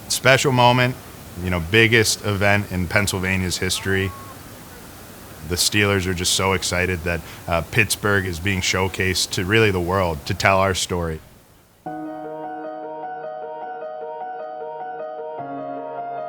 Special moment, biggest event in Pennsylvania's history. The Steelers are just so excited that Pittsburgh is being showcased to really the world to tell our story.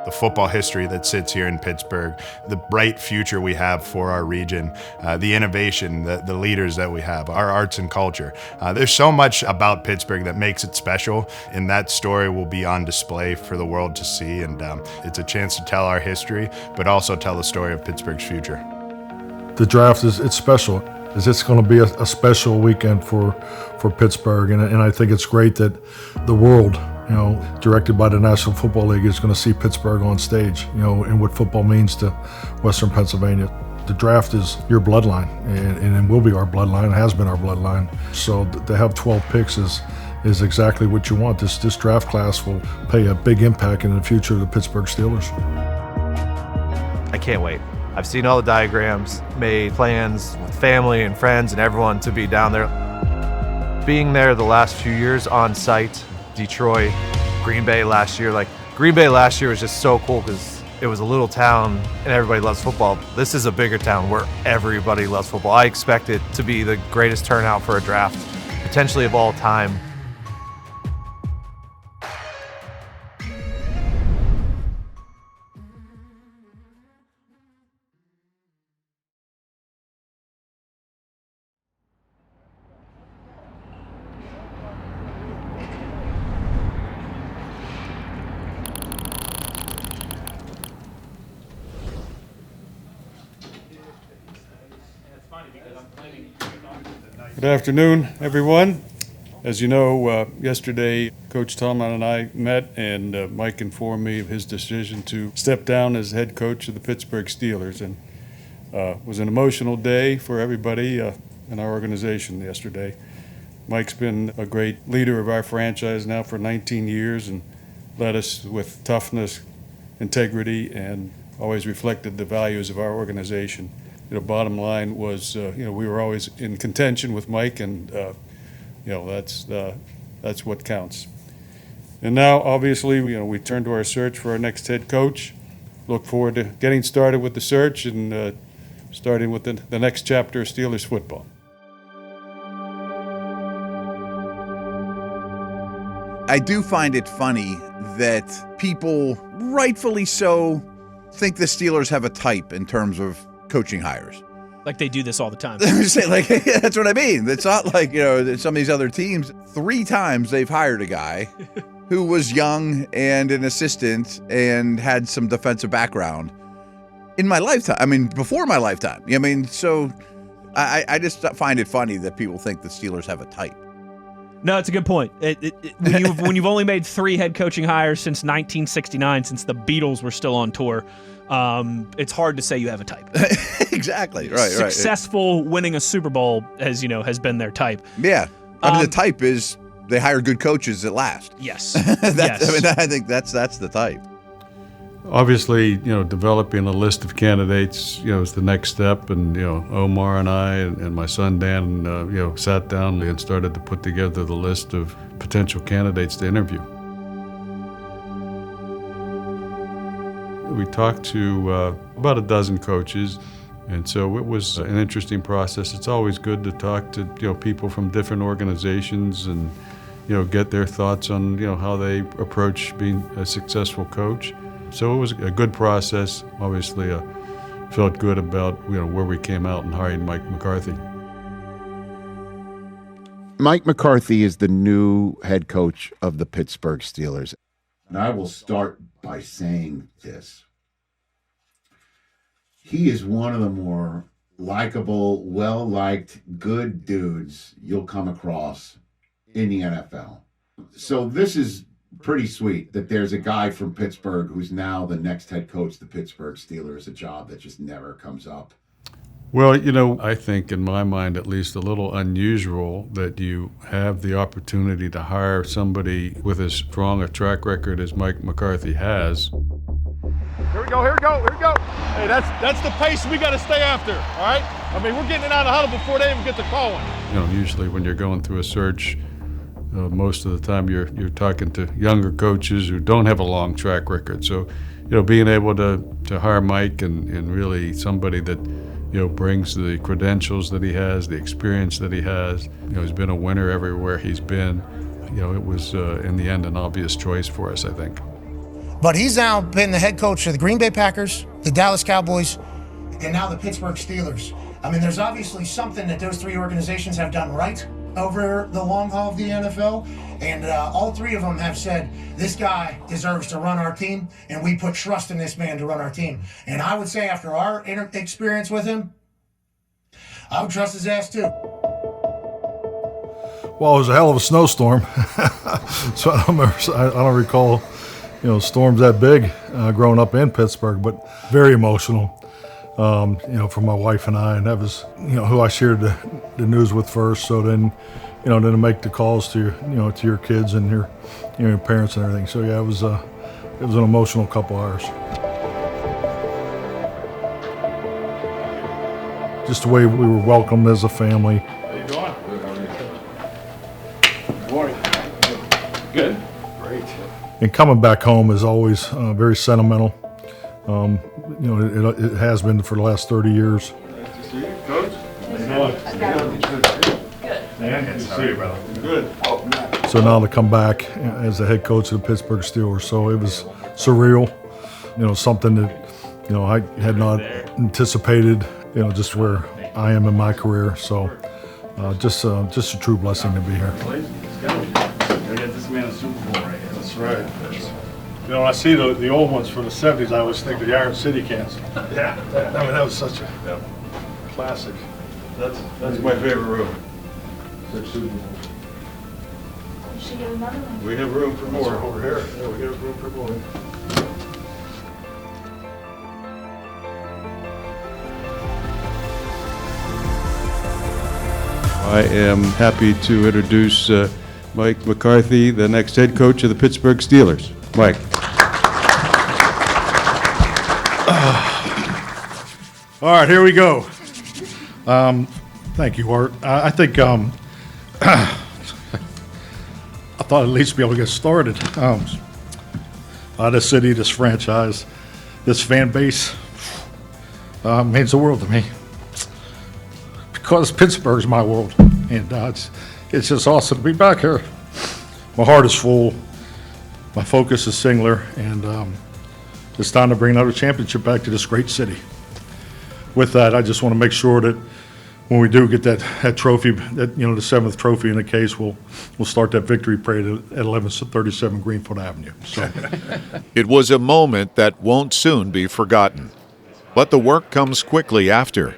The football history that sits here in Pittsburgh, the bright future we have for our region, the innovation, the leaders that we have, our arts and culture. There's so much about Pittsburgh that makes it special, and that story will be on display for the world to see. And it's a chance to tell our history, but also tell the story of Pittsburgh's future. The draft it's special. It's going to be a special weekend for Pittsburgh, and I think it's great that the world, directed by the National Football League, is going to see Pittsburgh on stage, and what football means to Western Pennsylvania. The draft is your bloodline, and it will be our bloodline. It has been our bloodline. So to have 12 picks is exactly what you want. This draft class will play a big impact in the future of the Pittsburgh Steelers. I can't wait. I've seen all the diagrams, made plans with family and friends and everyone to be down there. Being there the last few years on site, Detroit, Green Bay last year. Green Bay last year was just so cool because it was a little town and everybody loves football. This is a bigger town where everybody loves football. I expect it to be the greatest turnout for a draft, potentially of all time. Good afternoon, everyone. As you know, yesterday Coach Tomlin and I met, and Mike informed me of his decision to step down as head coach of the Pittsburgh Steelers. And it was an emotional day for everybody in our organization yesterday. Mike's been a great leader of our franchise now for 19 years and led us with toughness, integrity, and always reflected the values of our organization. Bottom line was, we were always in contention with Mike, and that's what counts. And now, obviously, we turn to our search for our next head coach. Look forward to getting started with the search and starting with the next chapter of Steelers football. I do find it funny that people, rightfully so, think the Steelers have a type in terms of coaching hires. Like they do this all the time. That's what I mean. It's not like, some of these other teams, 3 times they've hired a guy who was young and an assistant and had some defensive background in my lifetime. Before my lifetime. So I just find it funny that people think the Steelers have a type. No, it's a good point. When you've only made 3 head coaching hires since 1969, since the Beatles were still on tour, it's hard to say you have a type. Exactly. Right. Successful winning a Super Bowl has been their type. Yeah. The type is they hire good coaches that last. Yes. Yes. I think that's the type. Obviously, developing a list of candidates, is the next step. And, Omar and I and my son Dan, sat down and started to put together the list of potential candidates to interview. We talked to about a dozen coaches, and so it was an interesting process. It's always good to talk to people from different organizations and get their thoughts on how they approach being a successful coach. So it was a good process. Obviously, felt good about where we came out and hiring Mike McCarthy. Mike McCarthy is the new head coach of the Pittsburgh Steelers. And I will start by saying this. He is one of the more likable, well-liked, good dudes you'll come across in the NFL. So this is pretty sweet that there's a guy from Pittsburgh who's now the next head coach of the Pittsburgh Steelers, a job that just never comes up. Well, I think in my mind at least a little unusual that you have the opportunity to hire somebody with as strong a track record as Mike McCarthy has. Here we go. Hey, that's the pace we got to stay after, all right? We're getting it out of the huddle before they even get to calling. Usually when you're going through a search, Most of the time you're talking to younger coaches who don't have a long track record. So, being able to hire Mike and really somebody that, brings the credentials that he has, the experience that he has, he's been a winner everywhere he's been. It was, in the end, an obvious choice for us, I think. But he's now been the head coach of the Green Bay Packers, the Dallas Cowboys, and now the Pittsburgh Steelers. I mean, there's obviously something that those three organizations have done right over the long haul of the NFL, and all three of them have said, this guy deserves to run our team, and we put trust in this man to run our team. And I would say after our experience with him, I would trust his ass too. Well, it was a hell of a snowstorm, so I don't recall, storms that big growing up in Pittsburgh, but very emotional. For my wife and I, and that was, who I shared the news with first. So then, then to make the calls to your kids and your parents and everything. So yeah, it was an emotional couple hours. Just the way we were welcomed as a family. How you doing? Good morning. Good. Great. And coming back home is always very sentimental. It has been for the last 30 years. Nice to see you, Coach. Good. Man, good to see you, brother. Good. So now to come back as the head coach of the Pittsburgh Steelers, so it was surreal. Something that I had not anticipated. Just where I am in my career. So just a true blessing to be here. Gotta get this man a Super Bowl right here. That's right. When I see the old ones from the 70s, I always think of the Iron City cans. Yeah. That was such a classic. That's my favorite room. 6 Super Bowls. You should get another one. We have room for more over here. Yeah, we have room for more. I am happy to introduce Mike McCarthy, the next head coach of the Pittsburgh Steelers. Mike. All right, here we go. Thank you, Art. I think I thought at least be able to get started. This city, this franchise, this fan base means the world to me. Because Pittsburgh's my world, and it's just awesome to be back here. My heart is full, my focus is singular, and it's time to bring another championship back to this great city. With that, I just want to make sure that when we do get that trophy, that the 7th trophy in the case, we'll start that victory parade at 1137 Greenfoot Avenue. So. It was a moment that won't soon be forgotten, but the work comes quickly after.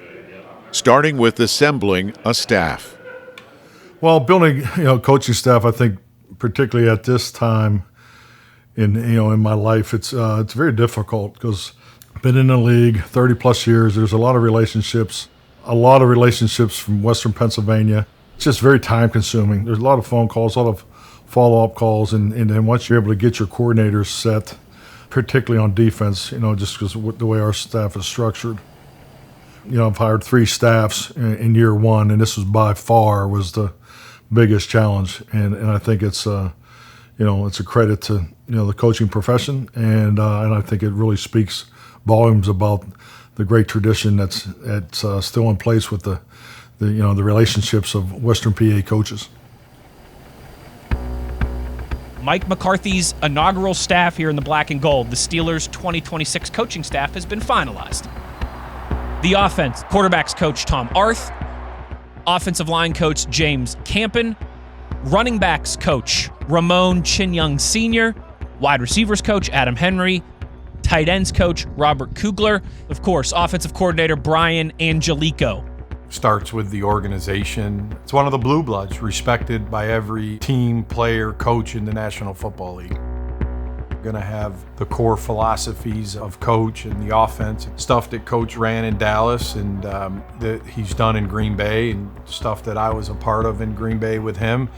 Starting with assembling a staff. Well, building coaching staff, I think particularly at this time in my life, it's very difficult because I've been in the league 30 plus years. There's a lot of relationships from Western Pennsylvania. It's just very time consuming. There's a lot of phone calls, a lot of follow-up calls, and then once you're able to get your coordinators set, particularly on defense, just because the way our staff is structured. I've hired 3 staffs in year 1, and this was by far was the biggest challenge. And I think it's it's a credit to the coaching profession, and I think it really speaks volumes about the great tradition that's still in place with the relationships of Western PA coaches. Mike McCarthy's inaugural staff here in the black and gold, the Steelers' 2026 coaching staff, has been finalized. The offense, quarterbacks coach Tom Arth, offensive line coach James Campen, running backs coach Ramon Chinyoung Sr., wide receivers coach Adam Henry, tight ends coach Robert Kugler, of course, offensive coordinator Brian Angelico. Starts with the organization. It's one of the blue bloods, respected by every team, player, coach in the National Football League. We're going to have the core philosophies of coach and the offense, stuff that coach ran in Dallas and that he's done in Green Bay, and stuff that I was a part of in Green Bay with him.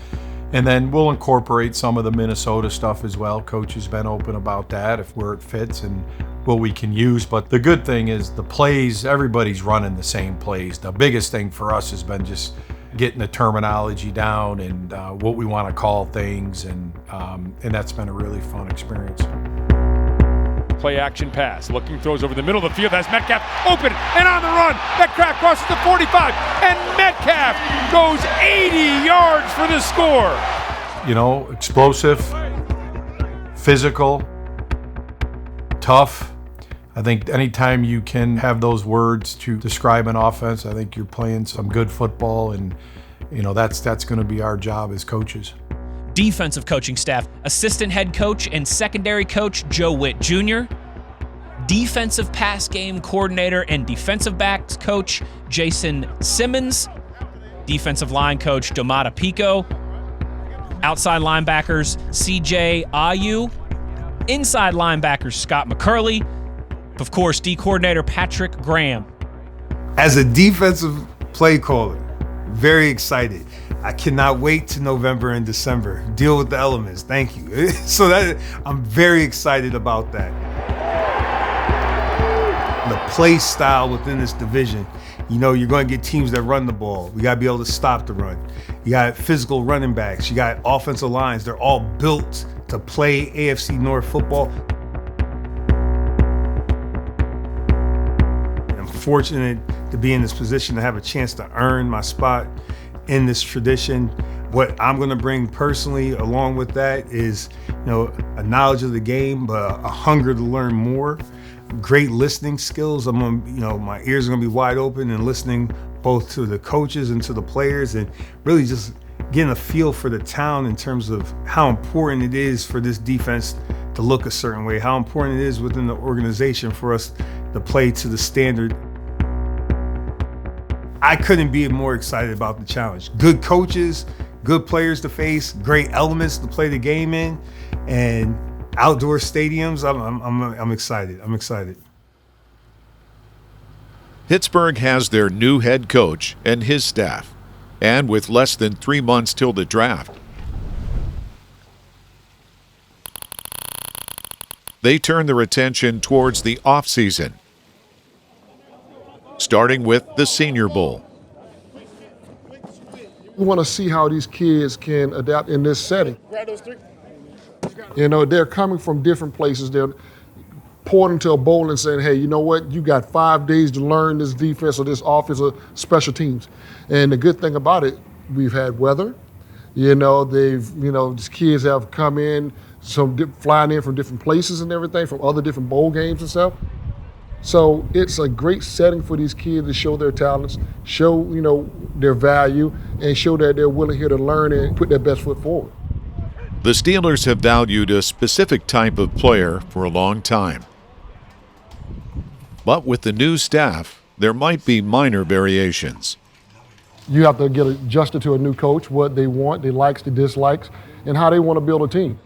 And then we'll incorporate some of the Minnesota stuff as well. Coach has been open about that, if where it fits and what we can use. But the good thing is the plays, everybody's running the same plays. The biggest thing for us has been just getting the terminology down and what we want to call things, and that's been a really fun experience. Play action pass, looking, throws over the middle of the field, has Metcalf open and on the run. Metcalf crosses the 45, and Metcalf goes 80 yards for the score. You know, explosive, physical, tough. I think anytime you can have those words to describe an offense, I think you're playing some good football, and you know that's going to be our job as coaches. Defensive coaching staff, assistant head coach and secondary coach Joe Witt Jr., defensive pass game coordinator and defensive backs coach Jason Simmons, defensive line coach Domata Pico, outside linebackers CJ Ayu, inside linebackers Scott McCurley, of course, D coordinator Patrick Graham. As a defensive play caller, very excited. I cannot wait to November and December. Deal with the elements. Thank you. So that I'm very excited about that. The play style within this division, you know, you're going to get teams that run the ball. We got to be able to stop the run. You got physical running backs. You got offensive lines. They're all built to play AFC North football. I'm fortunate to be in this position to have a chance to earn my spot in this tradition. What I'm going to bring personally along with that is, you know, a knowledge of the game, but a hunger to learn more, great listening skills. I'm going to, you know, my ears are going to be wide open and listening both to the coaches and to the players, and really just getting a feel for the town in terms of how important it is for this defense to look a certain way, how important it is within the organization for us to play to the standard. I couldn't be more excited about the challenge. Good coaches, good players to face, great elements to play the game in, and outdoor stadiums. I'm excited. I'm excited. Pittsburgh has their new head coach and his staff, and with less than 3 months till the draft, they turn their attention towards the offseason, starting with the Senior Bowl. We want to see how these kids can adapt in this setting. You know, they're coming from different places. They're pouring into a bowl and saying, hey, you know what? You got 5 days to learn this defense or this offense or special teams. And the good thing about it, we've had weather. You know, these kids have come in, flying in from different places and everything, from other different bowl games and stuff. So it's a great setting for these kids to show their talents, show, you know, their value, and show that they're willing here to learn and put their best foot forward. The Steelers have valued a specific type of player for a long time. But with the new staff, there might be minor variations. You have to get adjusted to a new coach, what they want, their likes, their dislikes, and how they want to build a team.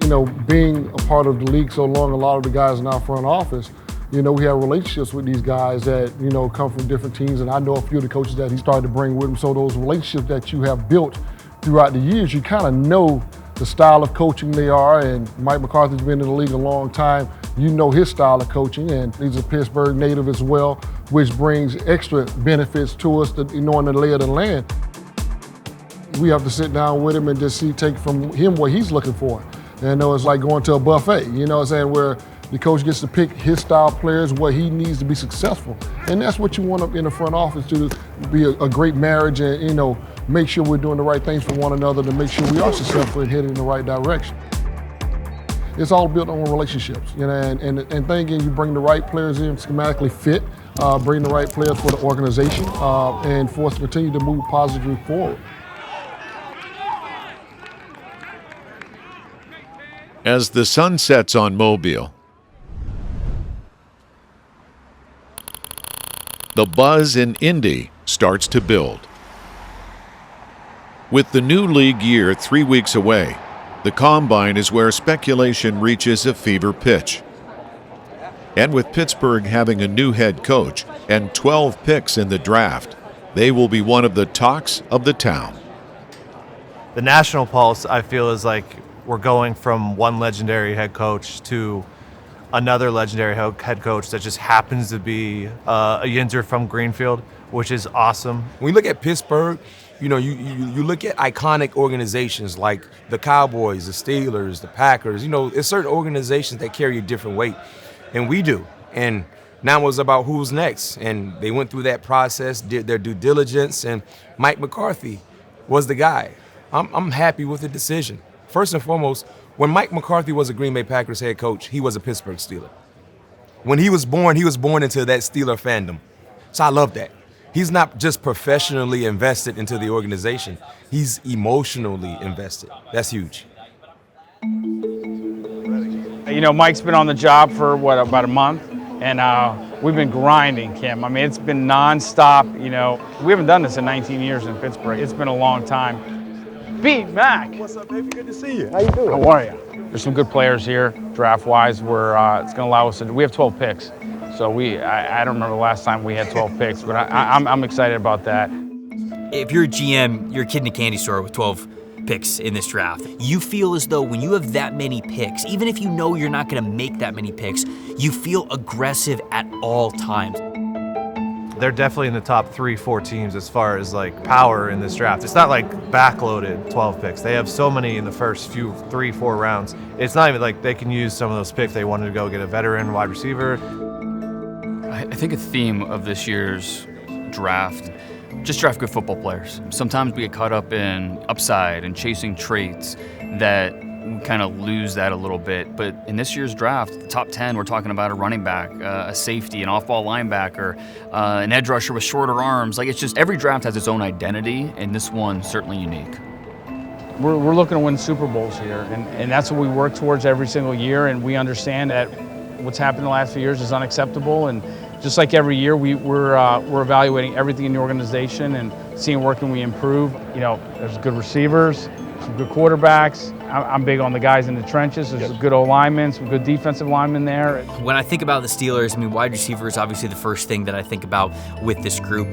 You know, being a part of the league so long, a lot of the guys in our front office, you know, we have relationships with these guys that, you know, come from different teams, and I know a few of the coaches that he started to bring with him. So those relationships that you have built throughout the years, you kind of know the style of coaching they are, and Mike McCarthy's been in the league a long time. You know his style of coaching, and he's a Pittsburgh native as well, which brings extra benefits to us, knowing the lay of the land. We have to sit down with him and just take from him what he's looking for. And I know it's like going to a buffet, you know what I'm saying, where the coach gets to pick his style players, what he needs to be successful. And that's what you want in the front office, to be a great marriage and, you know, make sure we're doing the right things for one another to make sure we are successful and headed in the right direction. It's all built on relationships, you know, and thinking you bring the right players in, schematically fit, bring the right players for the organization, and for us to continue to move positively forward. As the sun sets on Mobile, the buzz in Indy starts to build. With the new league year 3 weeks away, the Combine is where speculation reaches a fever pitch. And with Pittsburgh having a new head coach and 12 picks in the draft, they will be one of the talks of the town. The national pulse, I feel, is like we're going from one legendary head coach to another legendary head coach that just happens to be a Yinzer from Greenfield, which is awesome. When you look at Pittsburgh, you know, you look at iconic organizations like the Cowboys, the Steelers, the Packers. You know, it's certain organizations that carry a different weight, and we do. And now it was about who's next, and they went through that process, did their due diligence, and Mike McCarthy was the guy. I'm happy with the decision. First and foremost, when Mike McCarthy was a Green Bay Packers head coach, he was a Pittsburgh Steeler. When he was born into that Steeler fandom. So I love that. He's not just professionally invested into the organization, he's emotionally invested. That's huge. You know, Mike's been on the job for, about a month, and we've been grinding, Kim. I mean, it's been nonstop. You know, we haven't done this in 19 years in Pittsburgh. It's been a long time. Pete, Mac. What's up, baby? Good to see you. How you doing? How are you? There's some good players here, draft-wise. It's going to allow us to. We have 12 picks, so I don't remember the last time we had 12 picks, but I'm excited about that. If you're a GM, you're a kid in a candy store with 12 picks in this draft. You feel as though when you have that many picks, even if you know you're not going to make that many picks, you feel aggressive at all times. They're definitely in the top 3-4 teams as far as like power in this draft. It's not like backloaded 12 picks. They have so many in the first 3-4 rounds. It's not even like they can use some of those picks. They wanted to go get a veteran wide receiver. I think a theme of this year's draft, just draft good football players. Sometimes we get caught up in upside and chasing traits that we kind of lose that a little bit. But in this year's draft, the top 10, we're talking about a running back, a safety, an off-ball linebacker, an edge rusher with shorter arms. Like, it's just every draft has its own identity, and this one's certainly unique. We're looking to win Super Bowls here, and that's what we work towards every single year, and we understand that what's happened in the last few years is unacceptable, and just like every year, we're evaluating everything in the organization and seeing where can we improve. You know, there's good receivers, some good quarterbacks. I'm big on the guys in the trenches. There's some good O-linemen, some good defensive linemen there. When I think about the Steelers, I mean, wide receiver is obviously the first thing that I think about with this group.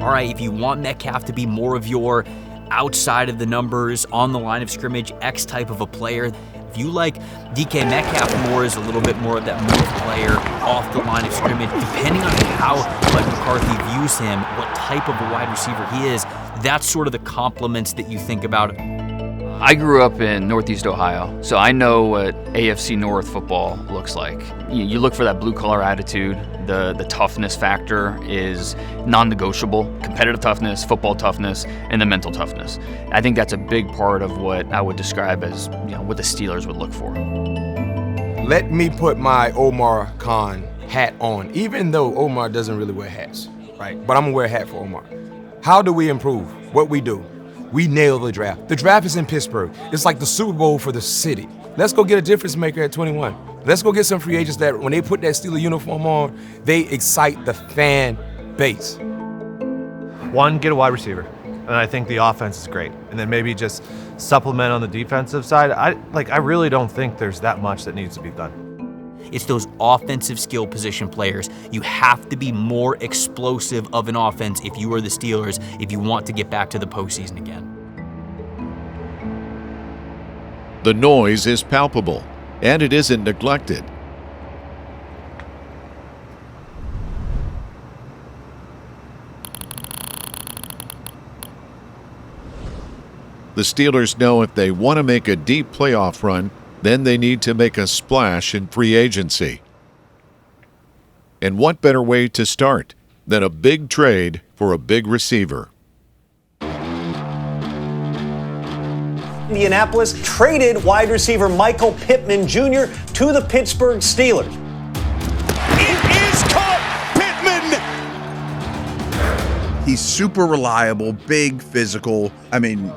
All right, if you want Metcalf to be more of your outside of the numbers, on the line of scrimmage, X type of a player, if you like DK Metcalf more as a little bit more of that move player off the line of scrimmage, depending on how Mike McCarthy views him, what type of a wide receiver he is, that's sort of the compliments that you think about. I grew up in Northeast Ohio, so I know what AFC North football looks like. You look for that blue-collar attitude. The toughness factor is non-negotiable. Competitive toughness, football toughness, and the mental toughness. I think that's a big part of what I would describe as, you know, what the Steelers would look for. Let me put my Omar Khan hat on, even though Omar doesn't really wear hats, right? But I'm gonna wear a hat for Omar. How do we improve what we do? We nail the draft. The draft is in Pittsburgh. It's like the Super Bowl for the city. Let's go get a difference maker at 21. Let's go get some free agents that when they put that Steeler uniform on, they excite the fan base. One, get a wide receiver. And I think the offense is great. And then maybe just supplement on the defensive side. I really don't think there's that much that needs to be done. It's those offensive skill position players. You have to be more explosive of an offense if you are the Steelers, if you want to get back to the postseason again. The noise is palpable, and it isn't neglected. The Steelers know if they want to make a deep playoff run, then they need to make a splash in free agency. And what better way to start than a big trade for a big receiver? Indianapolis traded wide receiver Michael Pittman Jr. to the Pittsburgh Steelers. It is caught! Pittman! He's super reliable, big, physical. I mean,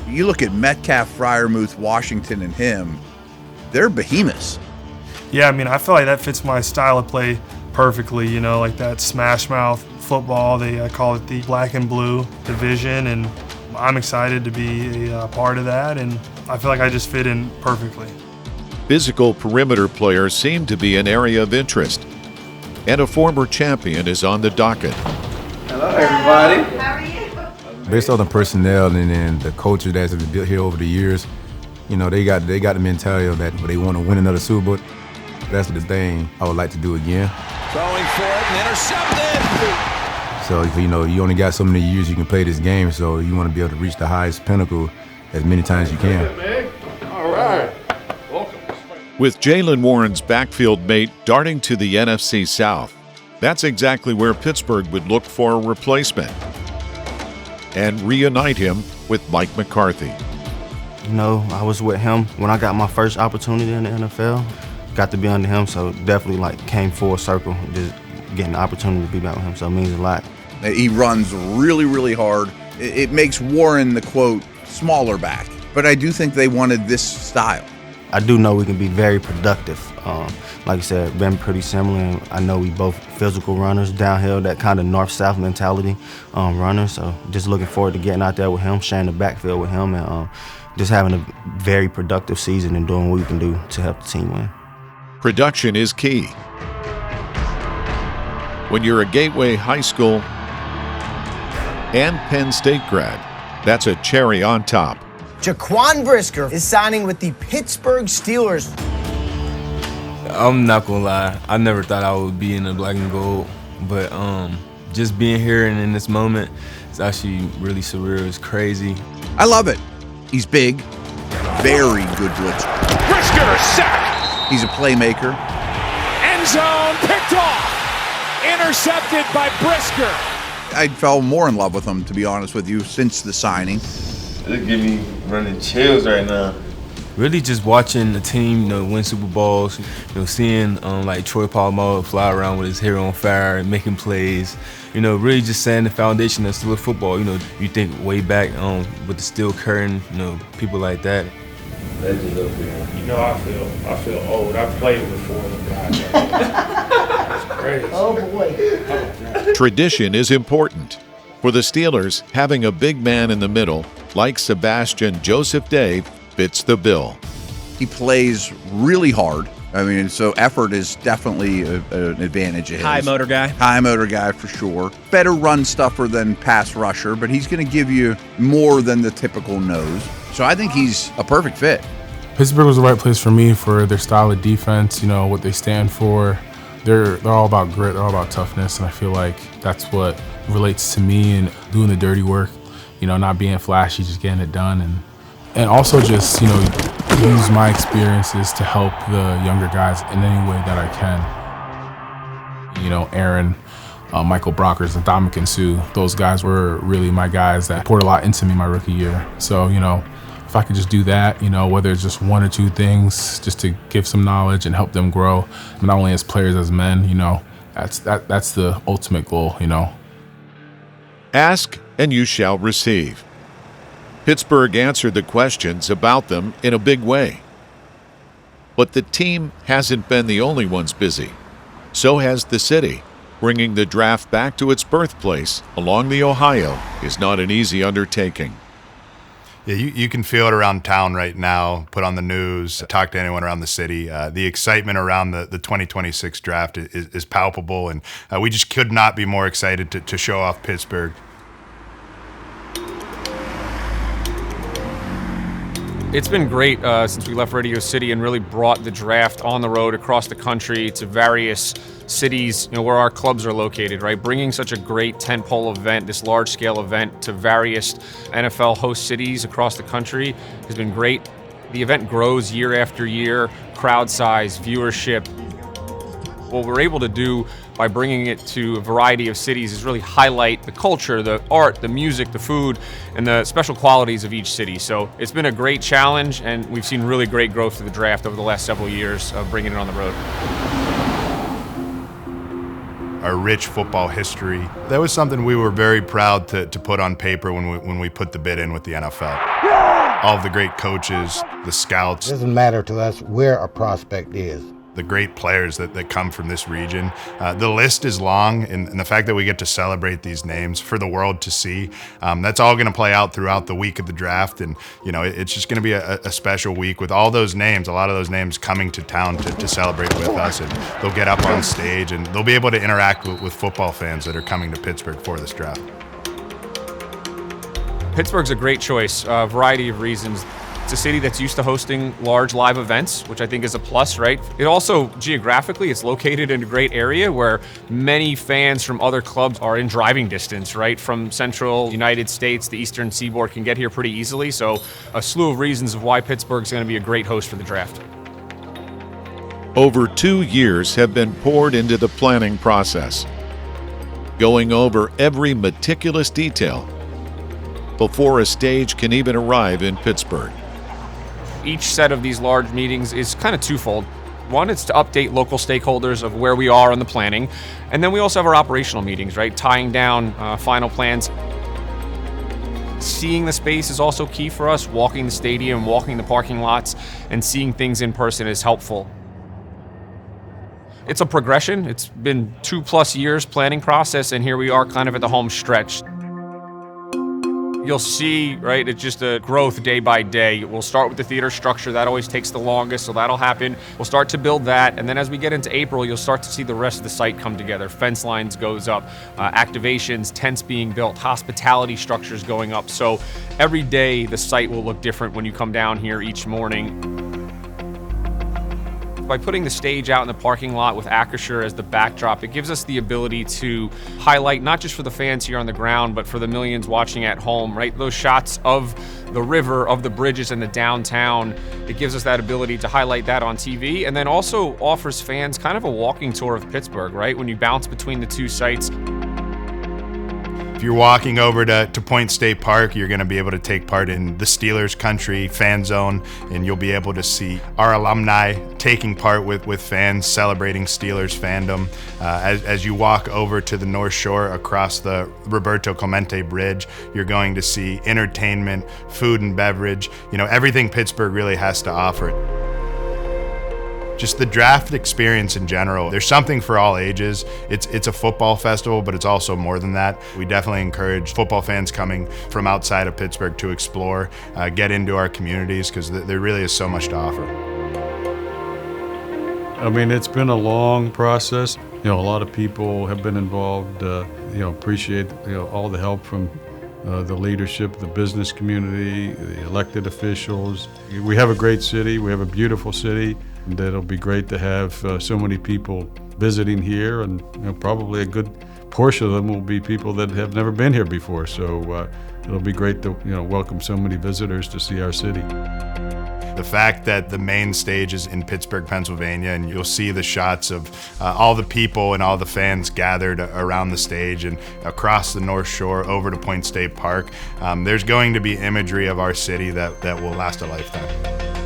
you look at Metcalf, Freiermuth, Washington, and him, they're behemoths. Yeah, I mean, I feel like that fits my style of play perfectly, you know, like that smash mouth football. They call it the black and blue division, and I'm excited to be a part of that, and I feel like I just fit in perfectly. Physical perimeter players seem to be an area of interest, and a former champion is on the docket. Hello, everybody. How are you? Based on the personnel and then the culture that's been built here over the years, You know, they got the mentality of that, but they want to win another Super Bowl. That's the thing I would like to do again. Throwing for it and intercepted. So, you know, you only got so many years you can play this game, so you want to be able to reach the highest pinnacle as many times as you can. All right. Welcome. With Jaylen Warren's backfield mate darting to the NFC South, that's exactly where Pittsburgh would look for a replacement and reunite him with Mike McCarthy. You know, I was with him when I got my first opportunity in the NFL. Got to be under him, so definitely came full circle, just getting the opportunity to be back with him, so it means a lot. He runs really, really hard. It makes Warren the, quote, smaller back. But I do think they wanted this style. I do know we can be very productive. Like I said, been pretty similar. And I know we both physical runners, downhill, that kind of north-south mentality runners. So just looking forward to getting out there with him, sharing the backfield with him, and just having a very productive season and doing what we can do to help the team win. Production is key. When you're a Gateway High School and Penn State grad, that's a cherry on top. Jaquan Brisker is signing with the Pittsburgh Steelers. I'm not gonna lie, I never thought I would be in the black and gold, but just being here and in this moment, it's actually really surreal. It's crazy. I love it. He's big, very good blitzer. Brisker, sack! He's a playmaker. End zone, picked off! Intercepted by Brisker. I fell more in love with him, to be honest with you, since the signing. It give me running chills right now. Really just watching the team, you know, win Super Bowls, you know, seeing like Troy Polamalu fly around with his hair on fire and making plays, you know, really just setting the foundation of Steelers football. You know, you think way back with the steel curtain, you know, people like that. Legend up here. You know, I feel old. I've played before with guys like that. It's crazy. Oh boy. Tradition is important. For the Steelers, having a big man in the middle, like Sebastian Joseph Day, fits the bill. He plays really hard. I mean, so effort is definitely an advantage of his. High motor guy. High motor guy for sure. Better run stuffer than pass rusher, but he's going to give you more than the typical nose. So I think he's a perfect fit. Pittsburgh was the right place for me for their style of defense, you know, what they stand for. They're all about grit, they're all about toughness, and I feel like that's what relates to me and doing the dirty work, you know, not being flashy, just getting it done, and also just, you know, use my experiences to help the younger guys in any way that I can. You know, Aaron, Michael Brockers, and Dominican Sue, those guys were really my guys that poured a lot into me my rookie year. So, you know, if I could just do that, you know, whether it's just one or two things, just to give some knowledge and help them grow, not only as players, as men, you know, that's the ultimate goal, you know. Ask and you shall receive. Pittsburgh answered the questions about them in a big way. But the team hasn't been the only ones busy. So has the city. Bringing the draft back to its birthplace along the Ohio is not an easy undertaking. Yeah, you can feel it around town right now, put on the news, talk to anyone around the city. The excitement around the 2026 draft is palpable, and we just could not be more excited to show off Pittsburgh. It's been great since we left Radio City and really brought the draft on the road across the country to various cities, you know, where our clubs are located, right? Bringing such a great tentpole event, this large-scale event, to various NFL host cities across the country has been great. The event grows year after year, crowd size, viewership. What we're able to do by bringing it to a variety of cities is really highlight the culture, the art, the music, the food, and the special qualities of each city. So it's been a great challenge, and we've seen really great growth to the draft over the last several years of bringing it on the road. Our rich football history, that was something we were very proud to put on paper when we put the bid in with the NFL. All of the great coaches, the scouts. It doesn't matter to us where a prospect is. The great players that come from this region. The list is long, and the fact that we get to celebrate these names for the world to see, that's all going to play out throughout the week of the draft. And, you know, it's just going to be a special week with all those names, a lot of those names coming to town to celebrate with us. And they'll get up on stage, and they'll be able to interact with football fans that are coming to Pittsburgh for this draft. Pittsburgh's a great choice, a variety of reasons. It's a city that's used to hosting large live events, which I think is a plus, right? It also, geographically, it's located in a great area where many fans from other clubs are in driving distance, right? From central United States, the eastern seaboard can get here pretty easily. So a slew of reasons of why Pittsburgh's going to be a great host for the draft. Over 2 years have been poured into the planning process, going over every meticulous detail before a stage can even arrive in Pittsburgh. Each set of these large meetings is kind of twofold. One, it's to update local stakeholders of where we are on the planning. And then we also have our operational meetings, right? Tying down final plans. Seeing the space is also key for us. Walking the stadium, walking the parking lots, and seeing things in person is helpful. It's a progression. It's been 2+ years planning process, and here we are kind of at the home stretch. You'll see, right, it's just a growth day by day. We'll start with the theater structure. That always takes the longest, so that'll happen. We'll start to build that, and then as we get into April, you'll start to see the rest of the site come together. Fence lines goes up, activations, tents being built, hospitality structures going up. So every day the site will look different when you come down here each morning. By putting the stage out in the parking lot with Acrisure as the backdrop, it gives us the ability to highlight, not just for the fans here on the ground, but for the millions watching at home, right? Those shots of the river, of the bridges and the downtown, it gives us that ability to highlight that on TV, and then also offers fans kind of a walking tour of Pittsburgh, right? When you bounce between the two sites. If you're walking over to Point State Park, you're going to be able to take part in the Steelers Country fan zone, and you'll be able to see our alumni taking part with fans celebrating Steelers fandom. As you walk over to the North Shore across the Roberto Clemente Bridge, you're going to see entertainment, food and beverage, everything Pittsburgh really has to offer. Just the draft experience in general, there's something for all ages. It's a football festival, but it's also more than that. We definitely encourage football fans coming from outside of Pittsburgh to explore, get into our communities, because there really is so much to offer. I mean, it's been a long process. A lot of people have been involved. Appreciate all the help from the leadership, the business community, the elected officials. We have a great city. We have a beautiful city. And it'll be great to have so many people visiting here, and probably a good portion of them will be people that have never been here before. So it'll be great to welcome so many visitors to see our city. The fact that the main stage is in Pittsburgh, Pennsylvania, and you'll see the shots of all the people and all the fans gathered around the stage and across the North Shore over to Point State Park. There's going to be imagery of our city that will last a lifetime.